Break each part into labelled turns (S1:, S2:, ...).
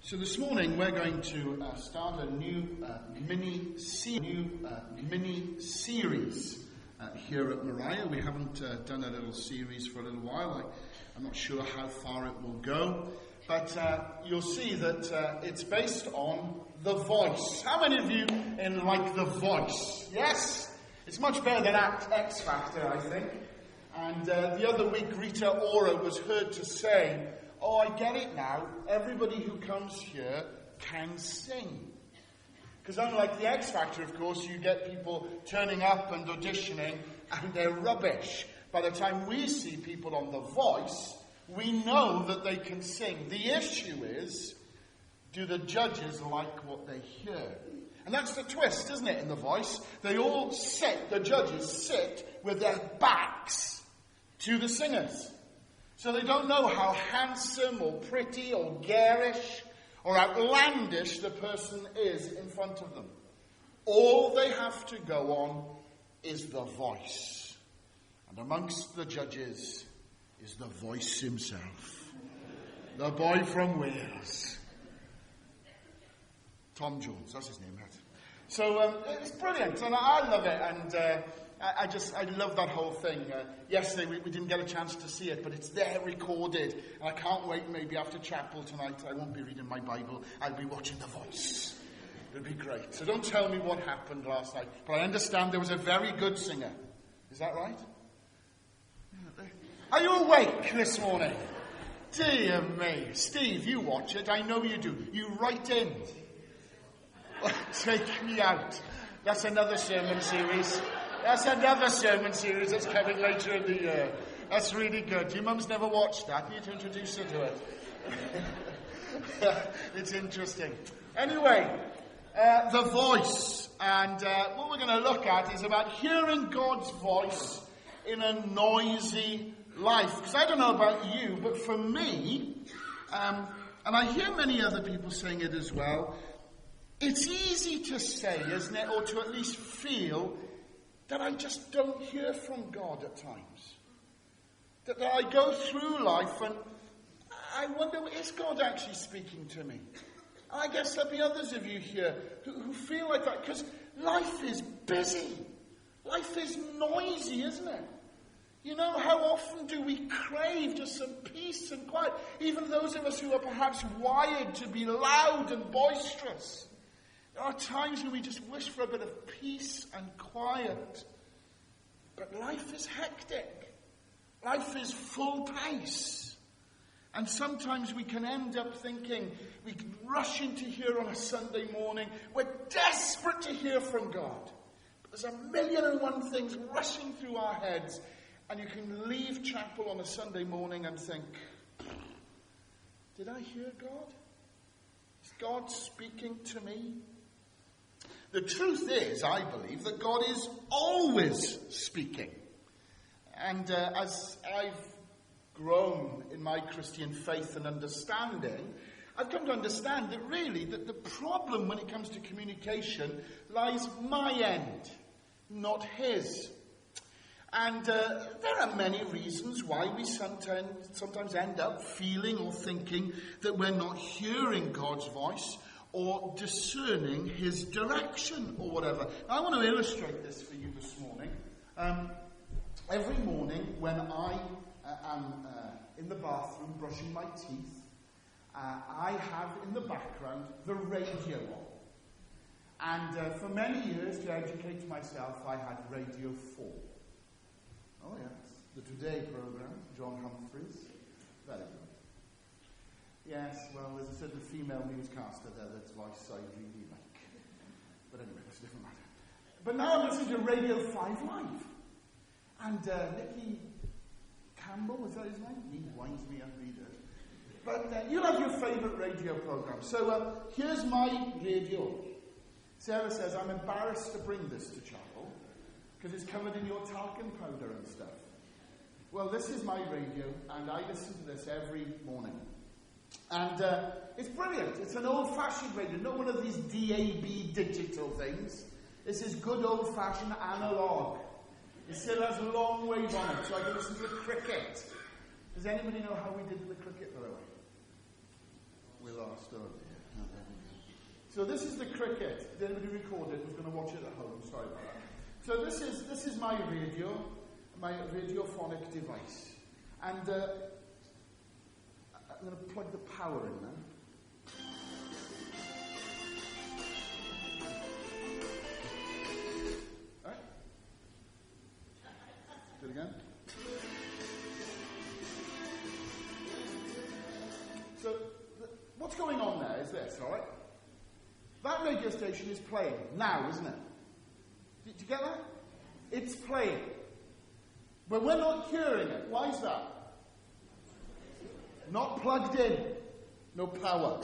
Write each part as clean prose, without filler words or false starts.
S1: So this morning we're going to start a new mini series here at Mariah. We haven't done a little series for a little while. I'm not sure how far it will go, but you'll see that it's based on The Voice. How many of you like The Voice? Yes? It's much better than X Factor, I think. And the other week Rita Ora was heard to say, "Oh, I get it now. Everybody who comes here can sing." Because unlike the X Factor, of course, you get people turning up and auditioning, and they're rubbish. By the time we see people on The Voice, we know that they can sing. The issue is, do the judges like what they hear? And that's the twist, isn't it, in The Voice? They all sit, the judges sit with their backs to the singers. So they don't know how handsome or pretty or garish or outlandish the person is in front of them. All they have to go on is the voice. And amongst the judges is the voice himself. The boy from Wales. Tom Jones, that's his name, right? So it's brilliant, and I love it, and I love that whole thing. Yesterday we didn't get a chance to see it, but it's there recorded. And I can't wait, maybe after chapel tonight, I won't be reading my Bible, I'll be watching The Voice. It'll be great. So don't tell me what happened last night, but I understand there was a very good singer. Is that right? Are you awake this morning? Dear me. Steve, you watch it, I know you do. You write in. Take me out. That's another sermon series. That's coming later in the year. That's really good. Your mum's never watched that. You need to introduce her to it. It's interesting. Anyway, The Voice. And what we're going to look at is about hearing God's voice in a noisy life. Because I don't know about you, but for me, and I hear many other people saying it as well, it's easy to say, isn't it, or to at least feel that I just don't hear from God at times. That I go through life and I wonder, is God actually speaking to me? I guess there'll be others of you here who feel like that, because life is busy. Life is noisy, isn't it? You know, how often do we crave just some peace and quiet? Even those of us who are perhaps wired to be loud and boisterous. There are times when we just wish for a bit of peace and quiet. But life is hectic. Life is full pace. And sometimes we can end up thinking, we can rush into here on a Sunday morning. We're desperate to hear from God. But there's 1,000,001 things rushing through our heads. And you can leave chapel on a Sunday morning and think, did I hear God? Is God speaking to me? The truth is, I believe, that God is always speaking. And as I've grown in my Christian faith and understanding, I've come to understand that really that the problem when it comes to communication lies my end, not his. And there are many reasons why we sometimes end up feeling or thinking that we're not hearing God's voice or discerning his direction or whatever. Now, I want to illustrate this for you this morning. Every morning when I am in the bathroom brushing my teeth, I have in the background the radio on. And for many years, to educate myself, I had Radio 4. Oh yes, the Today program, John Humphreys. Very good. Yes, well, there's a certain female newscaster there that's voice I really like. But anyway, that's a different matter. But now I'm listening to Radio 5 Live. And Nicky Campbell, is that his name? He winds me up, he does. But you'll have your favourite radio program. So here's my radio. Sarah says, I'm embarrassed to bring this to chapel because it's covered in your talcum powder and stuff. Well, this is my radio, and I listen to this every morning. And it's brilliant. It's an old-fashioned radio, not one of these DAB digital things. This is good old-fashioned analog. It still has long waves on it, so I can listen to the cricket. Does anybody know how we did with the cricket, by the way? We lost, oh dear. So this is the cricket. Did anybody record it? Who's going to watch it at home? Sorry about that. So this is my radio, my radiophonic device. And I'm going to plug the power in now. All right. Do it again. So what's going on there is this, all right? That radio station is playing now, isn't it? Did you get that? It's playing. But we're not hearing it. Why is that? Not plugged in. No power.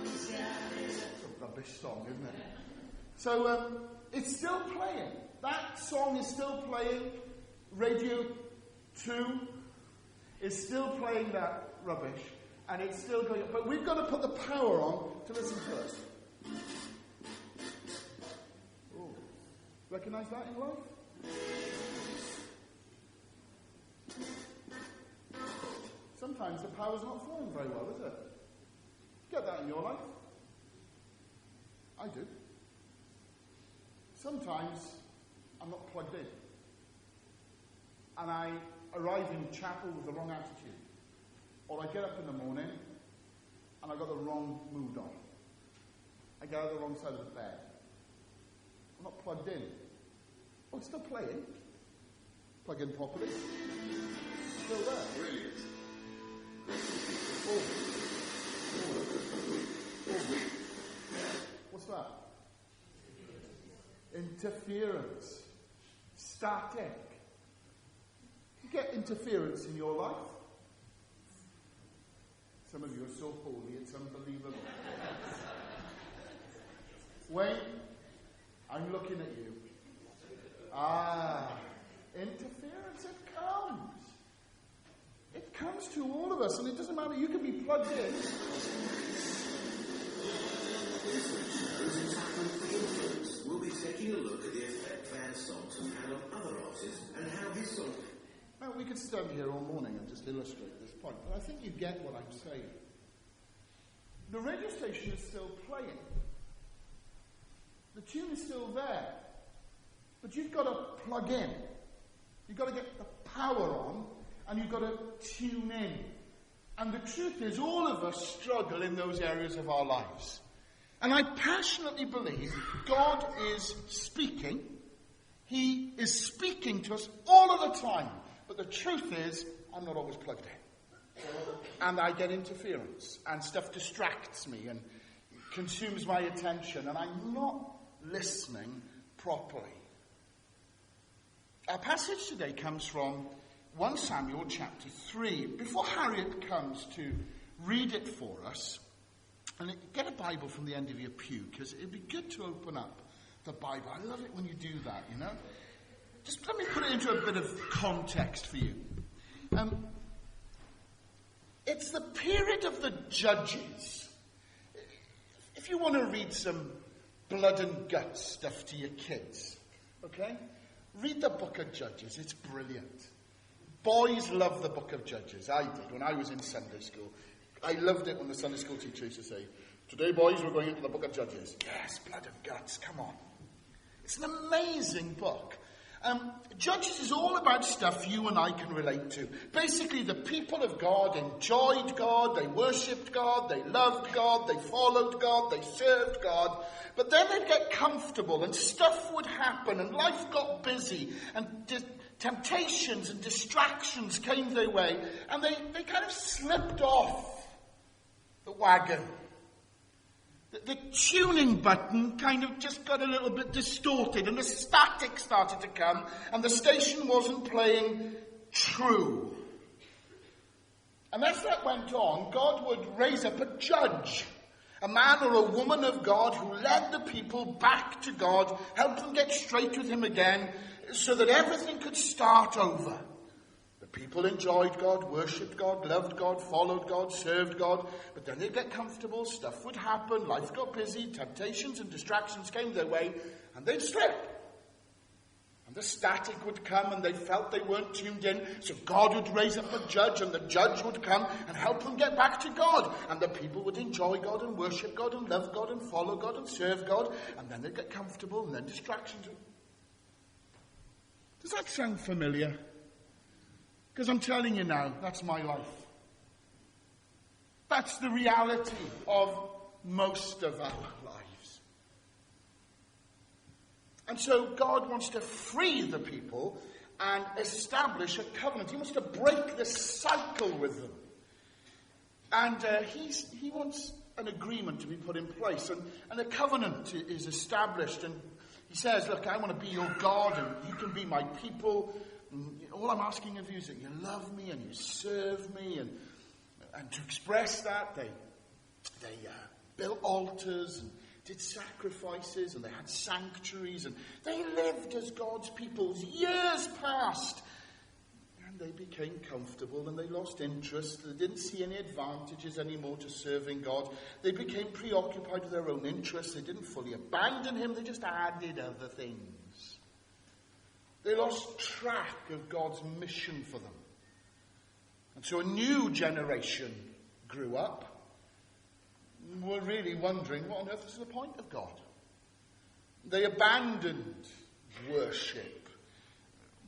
S1: It's a rubbish song, isn't it? So it's still playing. That song is still playing. Radio 2 is still playing that rubbish. And it's still going. But we've got to put the power on to listen to us. Oh. Recognize that in life? Sometimes the power's not flowing very well, is it? Get that in your life? I do. Sometimes I'm not plugged in. And I arrive in chapel with the wrong attitude. Or I get up in the morning and I've got the wrong mood on. I get out of the wrong side of the bed. I'm not plugged in. Oh, it's still playing. Plug in properly. Still there. Brilliant. Oh. What's that? Interference. Static. You get interference in your life. Some of you are so holy, it's unbelievable. Wayne, I'm looking at you. Interference, it comes. It comes to all of us, and it doesn't matter, you can be plugged in.
S2: We'll be taking a look at the effect Van's songs have had on other artists, and how his songs...
S1: Now, we could stand here all morning and just illustrate this point, but I think you get what I'm saying. The radio station is still playing. The tune is still there. But you've got to plug in. You've got to get the power on, and you've got to tune in. And the truth is, all of us struggle in those areas of our lives. And I passionately believe God is speaking. He is speaking to us all of the time. But the truth is, I'm not always plugged in. And I get interference, and stuff distracts me and consumes my attention, and I'm not listening properly. Our passage today comes from 1 Samuel chapter 3. Before Harriet comes to read it for us, and get a Bible from the end of your pew, because it'd be good to open up the Bible. I love it when you do that, you know. Just let me put it into a bit of context for you. It's the period of the Judges. If you want to read some blood and guts stuff to your kids, okay? Read the book of Judges. It's brilliant. Boys love the book of Judges. I did when I was in Sunday school. I loved it when the Sunday school teacher used to say, "Today, boys, we're going into the book of Judges." Yes, blood and guts, come on. It's an amazing book. Judges is all about stuff you and I can relate to. Basically, the people of God enjoyed God, they worshipped God, they loved God, they followed God, they served God. But then they'd get comfortable and stuff would happen and life got busy and temptations and distractions came their way and they kind of slipped off the wagon. The tuning button kind of just got a little bit distorted and the static started to come and the station wasn't playing true. And as that went on, God would raise up a judge, a man or a woman of God who led the people back to God, helped them get straight with him again so that everything could start over. People enjoyed God, worshipped God, loved God, followed God, served God. But then they'd get comfortable, stuff would happen, life got busy, temptations and distractions came their way, and they'd slip. And the static would come and they felt they weren't tuned in. So God would raise up a judge and the judge would come and help them get back to God. And the people would enjoy God and worship God and love God and follow God and serve God. And then they'd get comfortable and then distractions. Does that sound familiar? Because I'm telling you now, that's my life. That's the reality of most of our lives. And so God wants to free the people and establish a covenant. He wants to break the cycle with them. And he wants an agreement to be put in place. And a covenant is established. And he says, look, I want to be your God and you can be my people. And all I'm asking of you is that you love me and you serve me. And to express that, they built altars and did sacrifices and they had sanctuaries and they lived as God's people. Years passed and they became comfortable and they lost interest. They didn't see any advantages anymore to serving God. They became preoccupied with their own interests. They didn't fully abandon him. They just added other things. They lost track of God's mission for them. And so a new generation grew up. Were really wondering, what on earth is the point of God? They abandoned worship.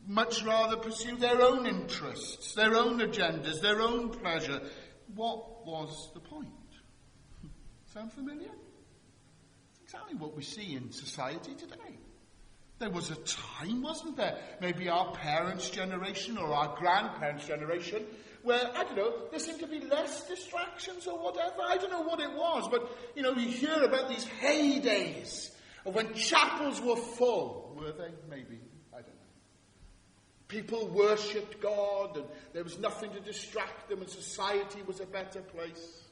S1: Much rather pursue their own interests, their own agendas, their own pleasure. What was the point? Sound familiar? It's exactly what we see in society today. There was a time, wasn't there? Maybe our parents' generation or our grandparents' generation where, I don't know, there seemed to be less distractions or whatever. I don't know what it was, but, you hear about these heydays of when chapels were full. Were they? Maybe. I don't know. People worshipped God and there was nothing to distract them and society was a better place.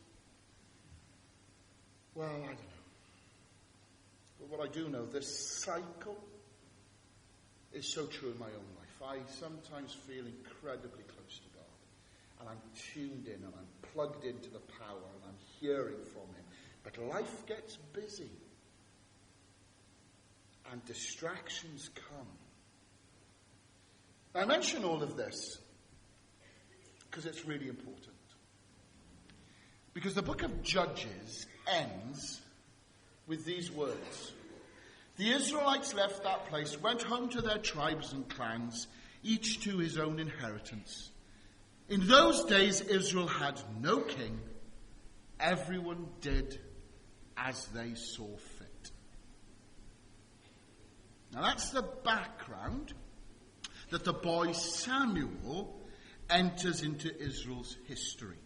S1: Well, I don't know. But what I do know, this cycle is so true in my own life. I sometimes feel incredibly close to God. And I'm tuned in and I'm plugged into the power and I'm hearing from him. But life gets busy. And distractions come. I mention all of this because it's really important. Because the book of Judges ends with these words. The Israelites left that place, went home to their tribes and clans, each to his own inheritance. In those days, Israel had no king. Everyone did as they saw fit. Now that's the background that the boy Samuel enters into Israel's history.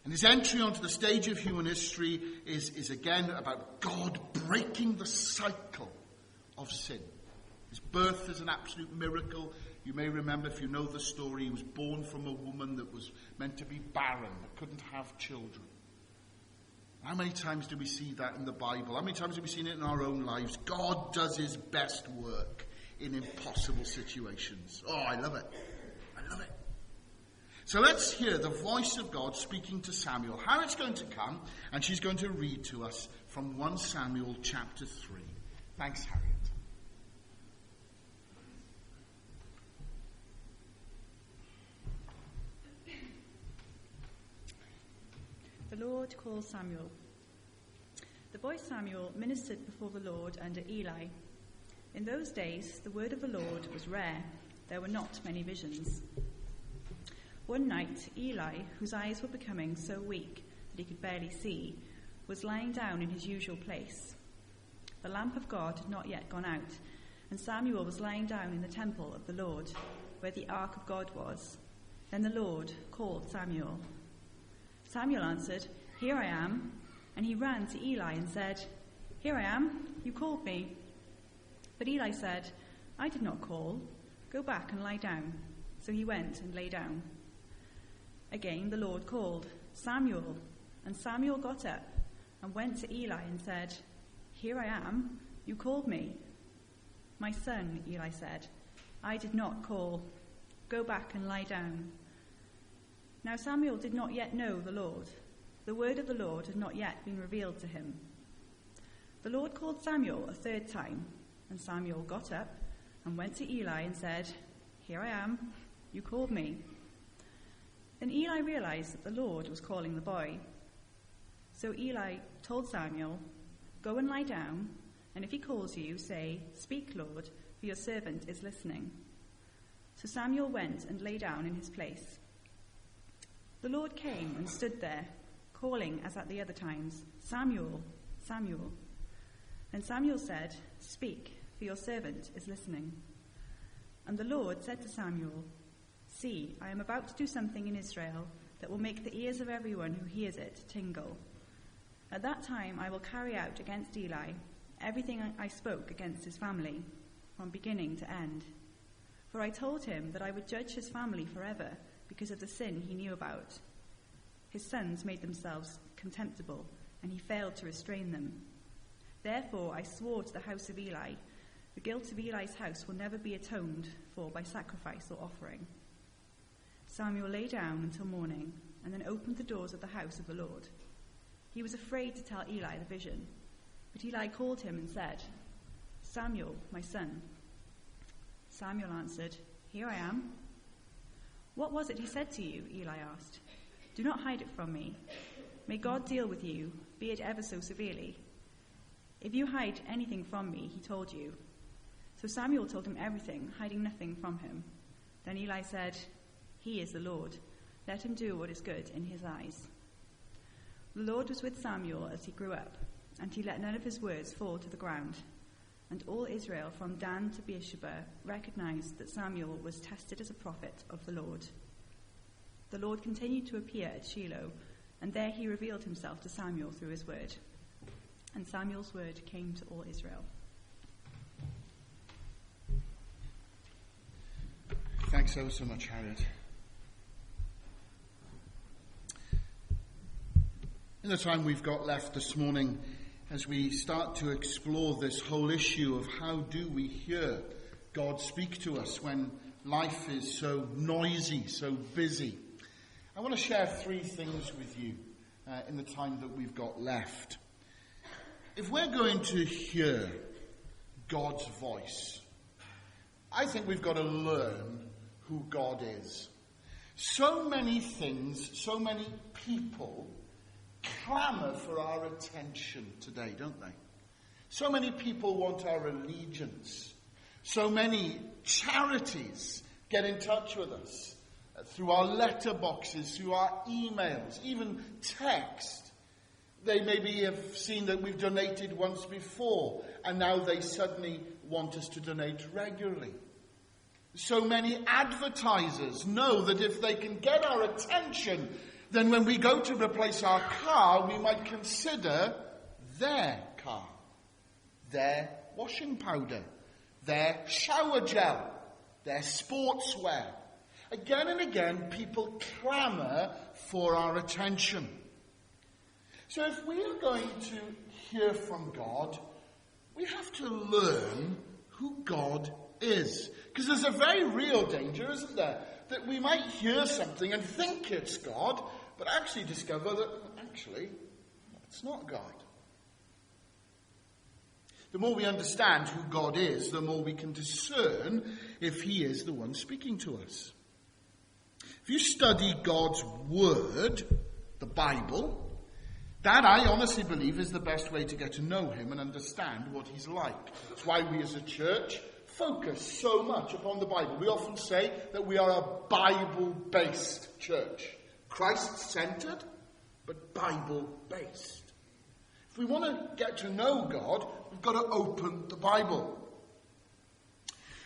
S1: And his entry onto the stage of human history is again about God breaking the cycle of sin. His birth is an absolute miracle. You may remember, if you know the story, he was born from a woman that was meant to be barren, that couldn't have children. How many times do we see that in the Bible? How many times have we seen it in our own lives? God does his best work in impossible situations. Oh, I love it. I love it. So let's hear the voice of God speaking to Samuel. How it's going to come, and she's going to read to us from 1 Samuel chapter 3. Thanks, Harriet.
S3: The Lord called Samuel. The boy Samuel ministered before the Lord under Eli. In those days, the word of the Lord was rare. There were not many visions. One night, Eli, whose eyes were becoming so weak that he could barely see, was lying down in his usual place. The lamp of God had not yet gone out, and Samuel was lying down in the temple of the Lord, where the ark of God was. Then the Lord called Samuel. Samuel answered, "Here I am." And he ran to Eli and said, "Here I am, you called me." But Eli said, "I did not call. Go back and lie down." So he went and lay down. Again the Lord called, "Samuel." And Samuel got up and went to Eli and said, "Here I am, you called me." "My son," Eli said, "I did not call. Go back and lie down." Now Samuel did not yet know the Lord. The word of the Lord had not yet been revealed to him. The Lord called Samuel a third time, and Samuel got up and went to Eli and said, "Here I am. You called me." Then Eli realized that the Lord was calling the boy. So Eli told Samuel, "Go and lie down, and if he calls you, say, 'Speak, Lord, for your servant is listening.'" So Samuel went and lay down in his place. The Lord came and stood there, calling as at the other times, "Samuel, Samuel." Then Samuel said, "Speak, for your servant is listening." And the Lord said to Samuel, "See, I am about to do something in Israel that will make the ears of everyone who hears it tingle. At that time I will carry out against Eli everything I spoke against his family, from beginning to end. For I told him that I would judge his family forever because of the sin he knew about. His sons made themselves contemptible, and he failed to restrain them. Therefore I swore to the house of Eli, the guilt of Eli's house will never be atoned for by sacrifice or offering." Samuel lay down until morning, and then opened the doors of the house of the Lord. He was afraid to tell Eli the vision, but Eli called him and said, "Samuel, my son." Samuel answered, "Here I am." "What was it he said to you?" Eli asked. "Do not hide it from me. May God deal with you, be it ever so severely. If you hide anything from me, he told you." So Samuel told him everything, hiding nothing from him. Then Eli said, "He is the Lord. Let him do what is good in his eyes." The Lord was with Samuel as he grew up, and he let none of his words fall to the ground. And all Israel from Dan to Beersheba recognized that Samuel was tested as a prophet of the Lord. The Lord continued to appear at Shiloh, and there he revealed himself to Samuel through his word. And Samuel's word came to all Israel.
S1: Thanks ever so much, Harriet. In the time we've got left this morning, as we start to explore this whole issue of how do we hear God speak to us when life is so noisy, so busy, I want to share three things with you in the time that we've got left. If we're going to hear God's voice, I think we've got to learn who God is. So many things, so many people clamour for our attention today, don't they? So many people want our allegiance. So many charities get in touch with us through our letterboxes, through our emails, even text. They maybe have seen that we've donated once before, and now they suddenly want us to donate regularly. So many advertisers know that if they can get our attention, then when we go to replace our car, we might consider their car, their washing powder, their shower gel, their sportswear. Again and again, people clamour for our attention. So if we are going to hear from God, we have to learn who God is. Because there's a very real danger, isn't there, that we might hear something and think it's God, but actually discover that actually it's not God. The more we understand who God is, the more we can discern if he is the one speaking to us. If you study God's word, the Bible, that I honestly believe is the best way to get to know him and understand what he's like. That's why we as a church focus so much upon the Bible. We often say that we are a Bible-based church. Christ-centered, but Bible-based. If we want to get to know God, we've got to open the Bible.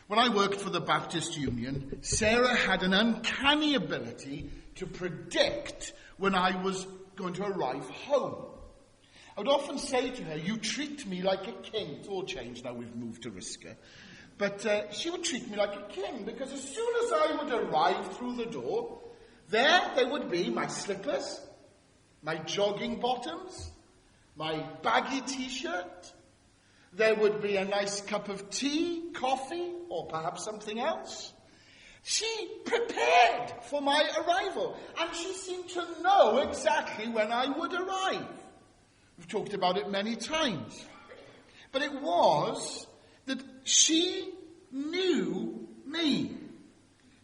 S1: When I worked for the Baptist Union, Sarah had an uncanny ability to predict when I was going to arrive home. I would often say to her, "You treat me like a king." It's all changed now, we've moved to Risca. But she would treat me like a king, because as soon as I would arrive through the door, there would be my slippers, my jogging bottoms, my baggy t-shirt. There would be a nice cup of tea, coffee, or perhaps something else. She prepared for my arrival, and she seemed to know exactly when I would arrive. We've talked about it many times. But it was that she knew me.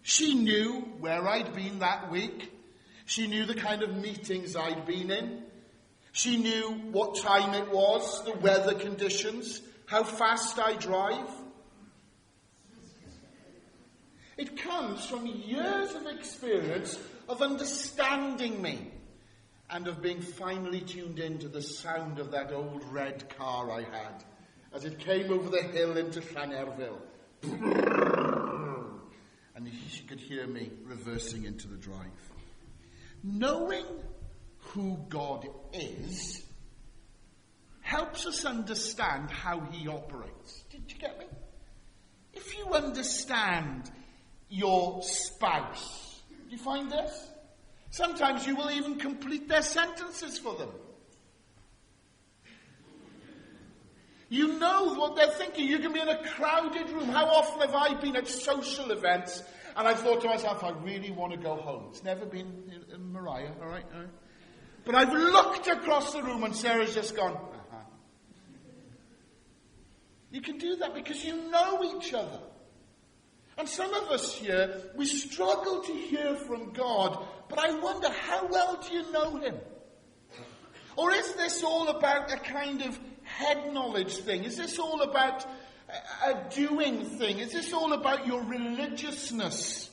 S1: She knew where I'd been that week. She knew the kind of meetings I'd been in. She knew what time it was, the weather conditions, how fast I drive. It comes from years of experience of understanding me and of being finely tuned into the sound of that old red car I had as it came over the hill into Llanerville. And she could hear me reversing into the drive. Knowing who God is helps us understand how he operates. Did you get me? If you understand your spouse, do you find this? Sometimes you will even complete their sentences for them. You know what they're thinking. You can be in a crowded room. How often have I been at social events and I've thought to myself, I really want to go home. It's never been in Mariah, all right? But I've looked across the room and Sarah's just gone, You can do that because you know each other. And some of us here, we struggle to hear from God, but I wonder, how well do you know him? Or is this all about a kind of head knowledge thing? Is this all about a doing thing? Is this all about your religiousness?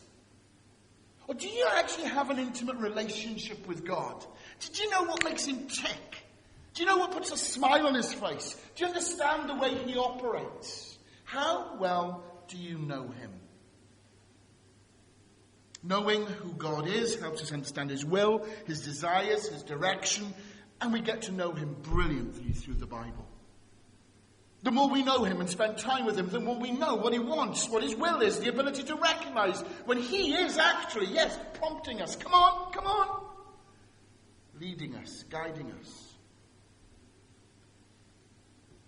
S1: Or do you actually have an intimate relationship with God? Did you know what makes him tick? Do you know what puts a smile on his face? Do you understand the way he operates? How well do you know him? Knowing who God is helps us understand his will, his desires, his direction, and we get to know him brilliantly through the Bible. The more we know him and spend time with him, the more we know what he wants, what his will is, the ability to recognize when he is actually, yes, prompting us. Come on. Leading us, guiding us.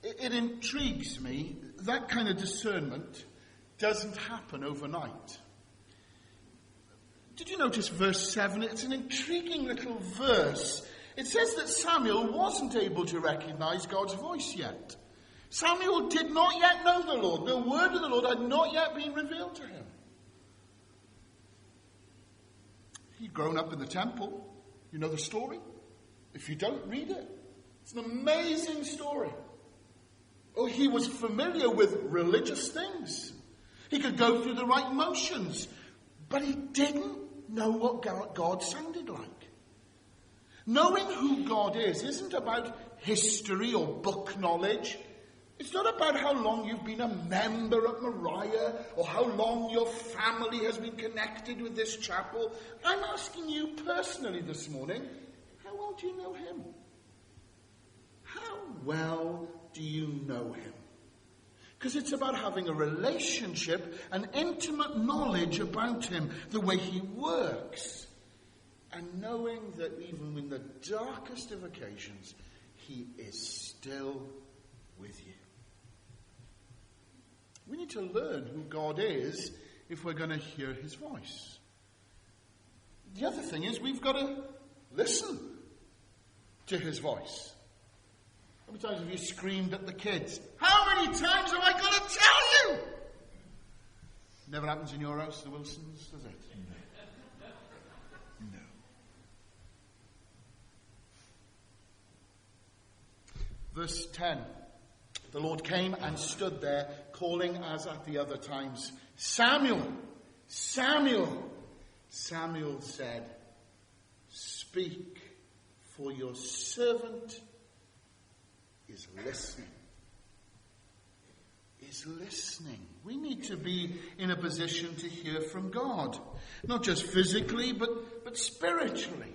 S1: It intrigues me, that kind of discernment doesn't happen overnight. Did you notice verse 7? It's an intriguing little verse. It says that Samuel wasn't able to recognize God's voice yet. Samuel did not yet know the Lord. The word of the Lord had not yet been revealed to him. He'd grown up in the temple. You know the story? If you don't, read it. It's an amazing story. Oh, he was familiar with religious things. He could go through the right motions. But he didn't know what God sounded like. Knowing who God is isn't about history or book knowledge. It's not about how long you've been a member at Mariah or how long your family has been connected with this chapel. I'm asking you personally this morning, how well do you know him? How well do you know him? Because it's about having a relationship, an intimate knowledge about him, the way he works, and knowing that even in the darkest of occasions, he is still with you. We need to learn who God is if we're going to hear his voice. The other thing is we've got to listen to his voice. How many times have you screamed at the kids? How many times have I got to tell you? Never happens in your house, the Wilsons, does it? No. Verse 10. The Lord came and stood there, calling as at the other times, Samuel, Samuel. Samuel said, speak, for your servant is listening. Is listening. We need to be in a position to hear from God. Not just physically, but spiritually.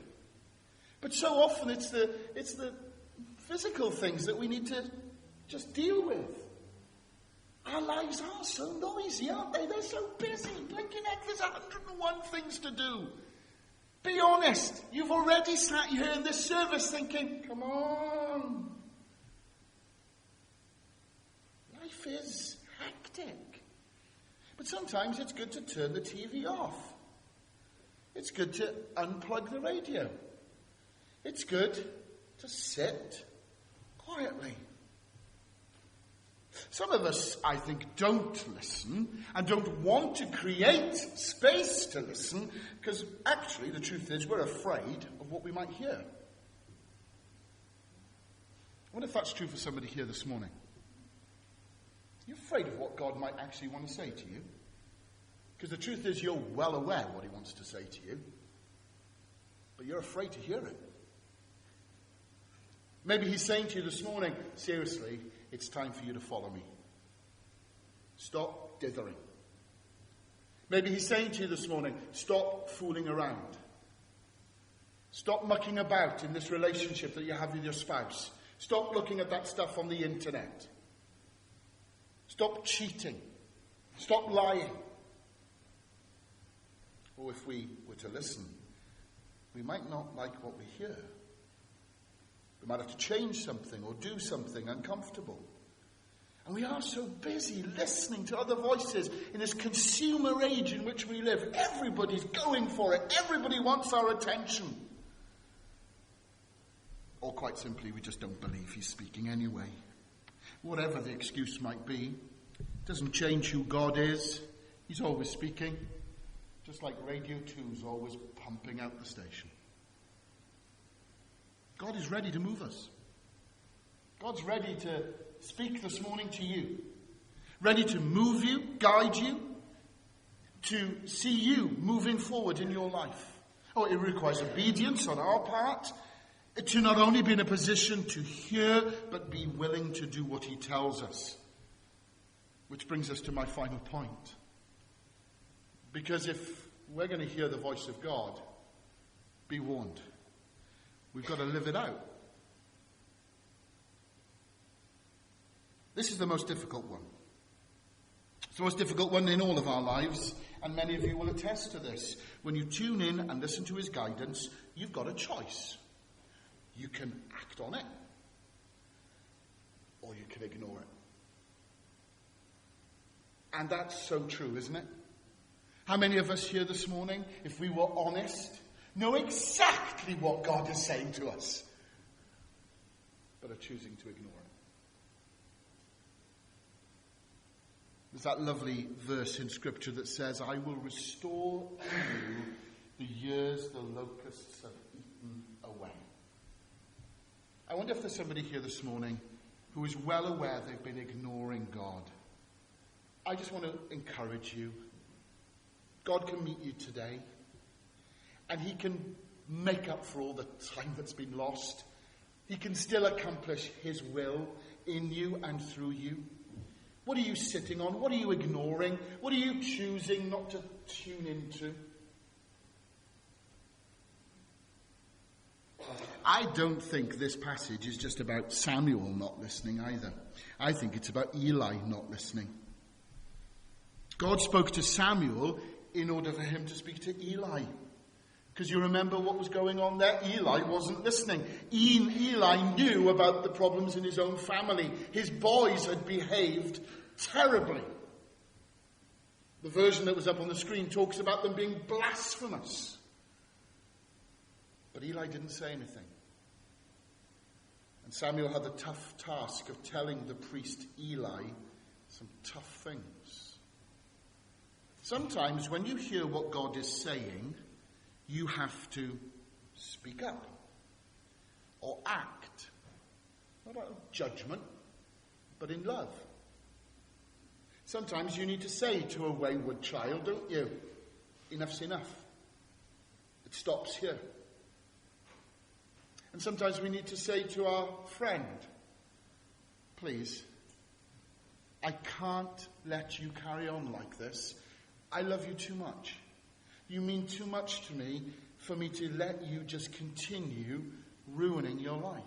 S1: But so often it's the physical things that we need to just deal with. Our lives are so noisy, aren't they? They're so busy. Blinking heck, there's 101 things to do. Be honest. You've already sat here in this service thinking, come on. Life is hectic. But sometimes it's good to turn the TV off. It's good to unplug the radio. It's good to sit quietly. Some of us, I think, don't listen and don't want to create space to listen because actually the truth is we're afraid of what we might hear. I wonder if that's true for somebody here this morning. You're afraid of what God might actually want to say to you. Because the truth is you're well aware what he wants to say to you. But you're afraid to hear it. Maybe he's saying to you this morning, seriously, it's time for you to follow me. Stop dithering. Maybe he's saying to you this morning, stop fooling around. Stop mucking about in this relationship that you have with your spouse. Stop looking at that stuff on the internet. Stop cheating. Stop lying. Or if we were to listen, we might not like what we hear. We might have to change something or do something uncomfortable. And we are so busy listening to other voices in this consumer age in which we live. Everybody's going for it. Everybody wants our attention. Or quite simply, we just don't believe he's speaking anyway. Whatever the excuse might be, it doesn't change who God is. He's always speaking. Just like Radio 2's always pumping out the station. God is ready to move us. God's ready to speak this morning to you. Ready to move you, guide you, to see you moving forward in your life. Oh, it requires obedience on our part, to not only be in a position to hear, but be willing to do what he tells us. Which brings us to my final point. Because if we're going to hear the voice of God, be warned. We've got to live it out. This is the most difficult one. It's the most difficult one in all of our lives, and many of you will attest to this. When you tune in and listen to his guidance, you've got a choice. You can act on it, or you can ignore it. And that's so true, isn't it? How many of us here this morning, if we were honest, know exactly what God is saying to us, but are choosing to ignore it? There's that lovely verse in Scripture that says, I will restore to you the years the locusts have eaten away. I wonder if there's somebody here this morning who is well aware they've been ignoring God. I just want to encourage you. God can meet you today, and he can make up for all the time that's been lost. He can still accomplish his will in you and through you. What are you sitting on? What are you ignoring? What are you choosing not to tune into? I don't think this passage is just about Samuel not listening either. I think it's about Eli not listening. God spoke to Samuel in order for him to speak to Eli. Because you remember what was going on there? Eli wasn't listening. Eli knew about the problems in his own family. His boys had behaved terribly. The version that was up on the screen talks about them being blasphemous. But Eli didn't say anything. And Samuel had the tough task of telling the priest Eli some tough things. Sometimes when you hear what God is saying, you have to speak up or act, not out of judgment, but in love. Sometimes you need to say to a wayward child, don't you? Enough's enough. It stops here. And sometimes we need to say to our friend, please, I can't let you carry on like this. I love you too much. You mean too much to me for me to let you just continue ruining your life.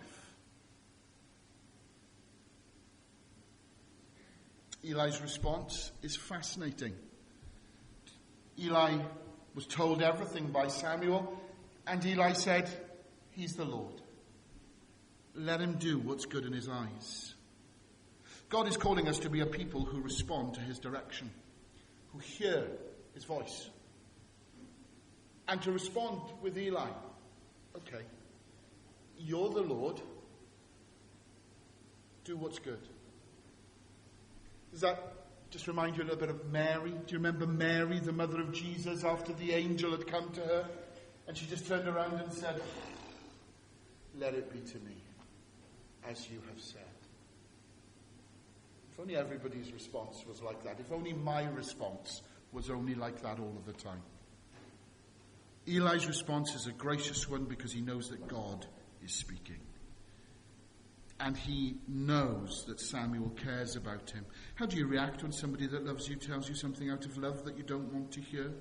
S1: Eli's response is fascinating. Eli was told everything by Samuel, and Eli said, he's the Lord. Let him do what's good in his eyes. God is calling us to be a people who respond to his direction, who hear his voice. And to respond with Eli, okay, you're the Lord, do what's good. Does that just remind you a little bit of Mary? Do you remember Mary, the mother of Jesus, after the angel had come to her? And she just turned around and said, "Let it be to me, as you have said." If only everybody's response was like that. If only my response was only like that all of the time. Eli's response is a gracious one because he knows that God is speaking. And he knows that Samuel cares about him. How do you react when somebody that loves you tells you something out of love that you don't want to hear?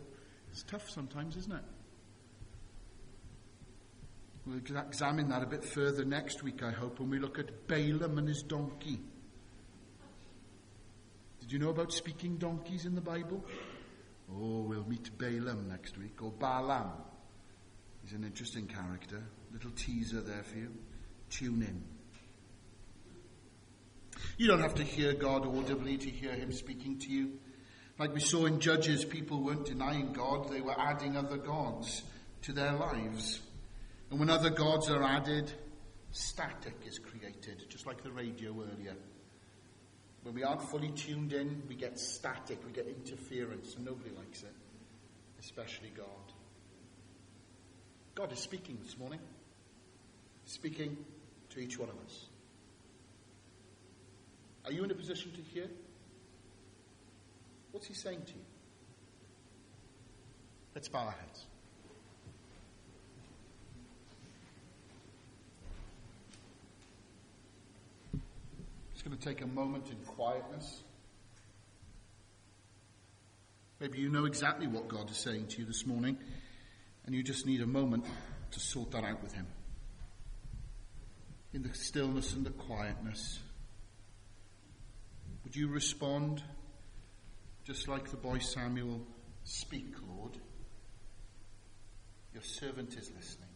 S1: It's tough sometimes, isn't it? We'll examine that a bit further next week, I hope, when we look at Balaam and his donkey. Did you know about speaking donkeys in the Bible? Oh, we'll meet Balaam next week, or Balaam. He's an interesting character. Little teaser there for you. Tune in. You don't have to hear God audibly to hear him speaking to you. Like we saw in Judges, people weren't denying God, they were adding other gods to their lives. And when other gods are added, static is created, just like the radio earlier. When we aren't fully tuned in, we get static, we get interference, and nobody likes it, especially God. God is speaking this morning, speaking to each one of us. Are you in a position to hear? What's he saying to you? Let's bow our heads. Just going to take a moment in quietness. Maybe you know exactly what God is saying to you this morning, and you just need a moment to sort that out with him. In the stillness and the quietness, would you respond just like the boy Samuel? "Speak, Lord. Your servant is listening."